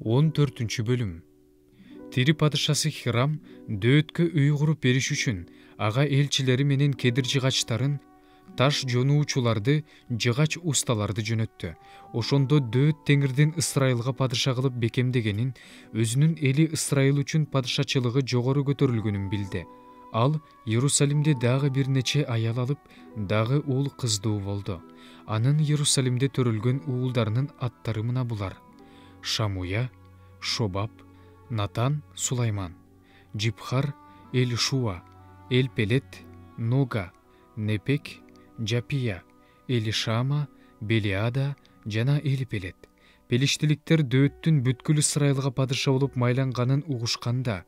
14 бөлүм. Тири падышасы Хирам дөөткө үй куруп бериш үчүн ага элчилери менен кедир жыгачтарын, таш жонуучуларды, жыгач усталарды жөнөттү. Ошондо дөөт Теңирдин Ысрайылга падыша кылып бекемдегенин, өзүнүн эли Ысрайыл үчүн падышачылыгы жогору көтөрүлгөнүн билди. Ал Иерусалимде дагы бир нече аял алып, дагы уул кыздуу болду. Анын Иерусалимде төрөлгөн уулдарынын аттары мына булар: Шамуя, Шобаб, Натан, Сулайман, Джипхар, Элишуа, Элпелет, Нога, Непек, Жапия, Элишама, Белиада жана Элипелет. Пелиштиликтер дөөттүн бүткүл Ысрайылга падыша болуп майланганын угушканда,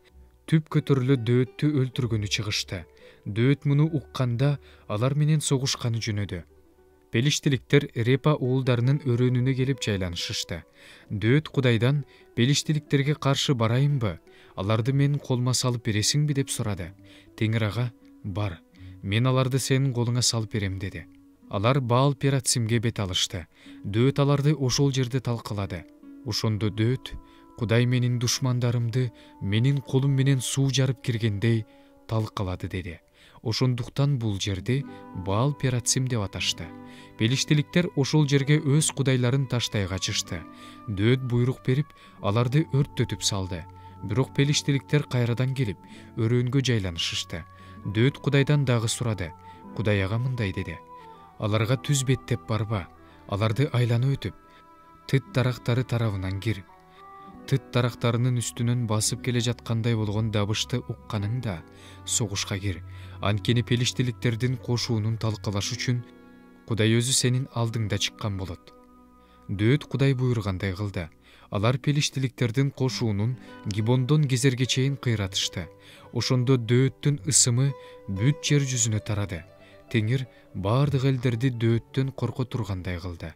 түп көтөрүлө дөөттү өлтүргөнү чыгышты. Дөөт муну укканда алар менен согушканы жөнөдү. Пелиштиликтер Репа уулдарынын өрөөнүнө келип жайланышышты. Дөөт Кудайдан пелиштиликтерге каршы барайынбы, аларды менин колума салып бересиңби деп сурады. Теңир ага: бар, мен аларды сенин колуңа салып берем деди. Алар Баал Ператсимге бет алышты. Дөөт аларды ошол жерде талкалады. Ошондо дөөт: Кудай менин душмандарымды менин колум менен суу жарып киргендей талкалады деди. Ошондуктан бул жерди Баал Ператсим деп аташты. Пелиштиликтер ошол жерге өз кудайларын таштай качышты. Дөөт буйрук берип, аларды өрттөтүп салды. Бирок пелиштиликтер кайрадан келип, өрөөнгө жайланышышты. Дөөт Кудайдан дагы сурады. Кудай ага мындай деди: аларга түз беттеп барба, аларды айланып өтүп, тыт дарактары тарабынан кир. Тыт дарактарынын үстүнөн басып келе жаткандай болгон дабышты укканыңда согушка кир. Анткени пелиштиликтердин кошуунун талкалаш үчүн Кудай өзү сенин алдыңда чыккан болот. Дөөт Кудай буйругандай кылды. Алар пелиштиликтердин кошуунун Гибондон Гезерге чейин кыйратышты. Ошондо дөөттүн ысымы бүт жер жүзүнө тарады. Теңир баардык элдерди дөөттөн корко тургандай кылды.